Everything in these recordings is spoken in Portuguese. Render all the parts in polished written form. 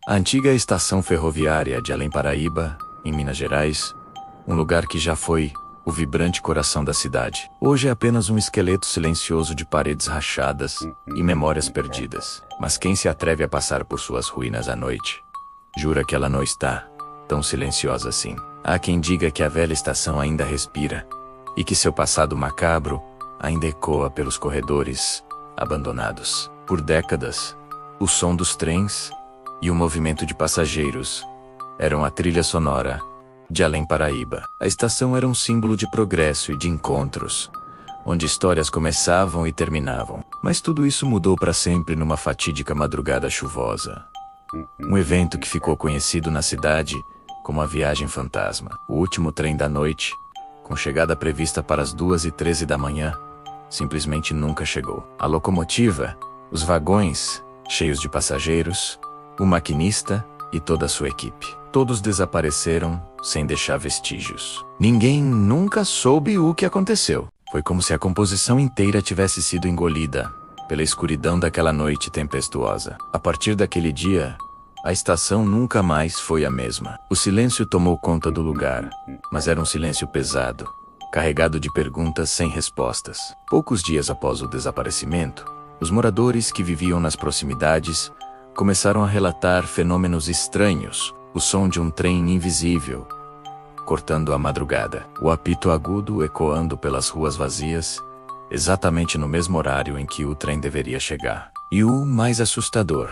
A antiga estação ferroviária de Além-Paraíba, em Minas Gerais, um lugar que já foi o vibrante coração da cidade, hoje é apenas um esqueleto silencioso de paredes rachadas e memórias perdidas. Mas quem se atreve a passar por suas ruínas à noite, jura que ela não está tão silenciosa assim. Há quem diga que a velha estação ainda respira e que seu passado macabro ainda ecoa pelos corredores abandonados. Por décadas, o som dos trens e o movimento de passageiros eram a trilha sonora de Além-Paraíba. A estação era um símbolo de progresso e de encontros, onde histórias começavam e terminavam. Mas tudo isso mudou para sempre numa fatídica madrugada chuvosa. Um evento que ficou conhecido na cidade como a Viagem Fantasma. O último trem da noite, com chegada prevista para as 2h13 da manhã, simplesmente nunca chegou. A locomotiva, os vagões, cheios de passageiros, o maquinista e toda a sua equipe. Todos desapareceram sem deixar vestígios. Ninguém nunca soube o que aconteceu. Foi como se a composição inteira tivesse sido engolida pela escuridão daquela noite tempestuosa. A partir daquele dia, a estação nunca mais foi a mesma. O silêncio tomou conta do lugar, mas era um silêncio pesado, carregado de perguntas sem respostas. Poucos dias após o desaparecimento, os moradores que viviam nas proximidades começaram a relatar fenômenos estranhos, o som de um trem invisível, cortando a madrugada, o apito agudo ecoando pelas ruas vazias, exatamente no mesmo horário em que o trem deveria chegar. E o mais assustador,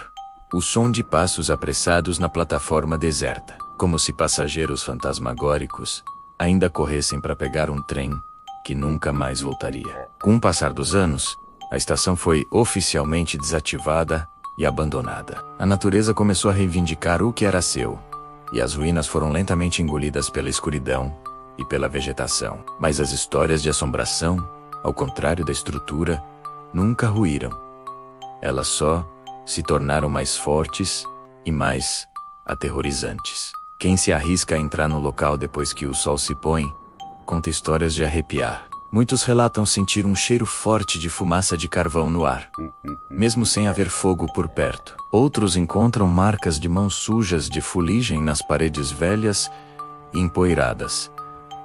o som de passos apressados na plataforma deserta, como se passageiros fantasmagóricos ainda corressem para pegar um trem que nunca mais voltaria. Com o passar dos anos, a estação foi oficialmente desativada e abandonada. A natureza começou a reivindicar o que era seu, e as ruínas foram lentamente engolidas pela escuridão e pela vegetação. Mas as histórias de assombração, ao contrário da estrutura, nunca ruíram. Elas só se tornaram mais fortes e mais aterrorizantes. Quem se arrisca a entrar no local depois que o sol se põe, conta histórias de arrepiar. Muitos relatam sentir um cheiro forte de fumaça de carvão no ar, mesmo sem haver fogo por perto. Outros encontram marcas de mãos sujas de fuligem nas paredes velhas e empoeiradas,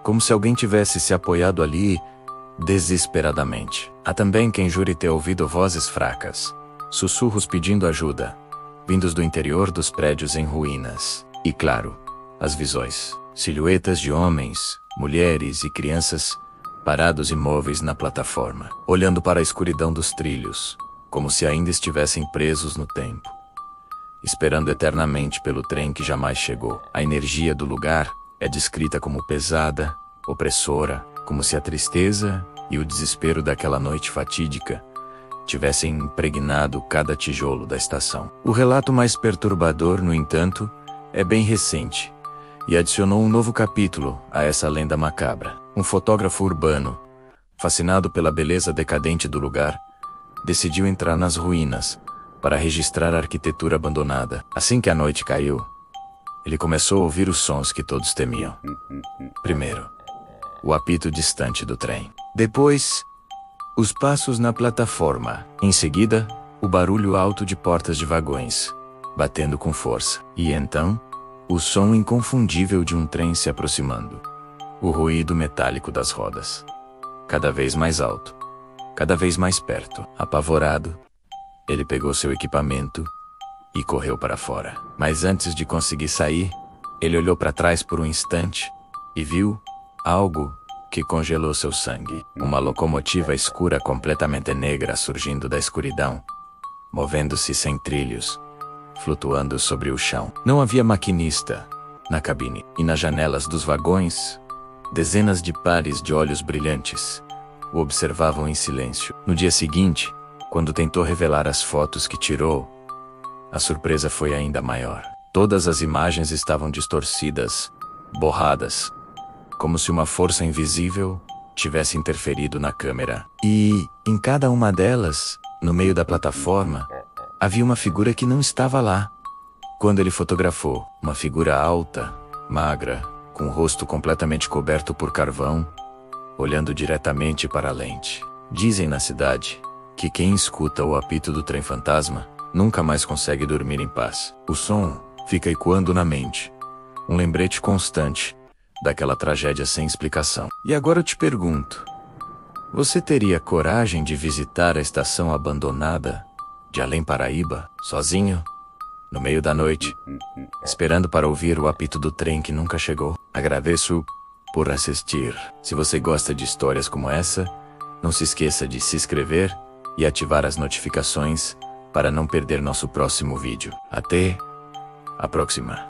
como se alguém tivesse se apoiado ali desesperadamente. Há também quem jure ter ouvido vozes fracas, sussurros pedindo ajuda, vindos do interior dos prédios em ruínas. E claro, as visões, silhuetas de homens, mulheres e crianças parados imóveis na plataforma, olhando para a escuridão dos trilhos, como se ainda estivessem presos no tempo, esperando eternamente pelo trem que jamais chegou. A energia do lugar é descrita como pesada, opressora, como se a tristeza e o desespero daquela noite fatídica tivessem impregnado cada tijolo da estação. O relato mais perturbador, no entanto, é bem recente e adicionou um novo capítulo a essa lenda macabra. Um fotógrafo urbano, fascinado pela beleza decadente do lugar, decidiu entrar nas ruínas para registrar a arquitetura abandonada. Assim que a noite caiu, ele começou a ouvir os sons que todos temiam. Primeiro, o apito distante do trem. Depois, os passos na plataforma. Em seguida, o barulho alto de portas de vagões, batendo com força. E então, o som inconfundível de um trem se aproximando. O ruído metálico das rodas, cada vez mais alto, cada vez mais perto. Apavorado, ele pegou seu equipamento e correu para fora. Mas antes de conseguir sair, ele olhou para trás por um instante e viu algo que congelou seu sangue. Uma locomotiva escura completamente negra surgindo da escuridão, movendo-se sem trilhos, flutuando sobre o chão. Não havia maquinista na cabine, e nas janelas dos vagões, dezenas de pares de olhos brilhantes o observavam em silêncio. No dia seguinte, quando tentou revelar as fotos que tirou, a surpresa foi ainda maior. Todas as imagens estavam distorcidas, borradas, como se uma força invisível tivesse interferido na câmera. E, em cada uma delas, no meio da plataforma, havia uma figura que não estava lá. Quando ele fotografou, uma figura alta, magra, com o rosto completamente coberto por carvão, olhando diretamente para a lente. Dizem na cidade que quem escuta o apito do trem fantasma nunca mais consegue dormir em paz. O som fica ecoando na mente. Um lembrete constante daquela tragédia sem explicação. E agora eu te pergunto, você teria coragem de visitar a estação abandonada de Além Paraíba, sozinho, no meio da noite, esperando para ouvir o apito do trem que nunca chegou? Agradeço por assistir. Se você gosta de histórias como essa, não se esqueça de se inscrever e ativar as notificações para não perder nosso próximo vídeo. Até a próxima.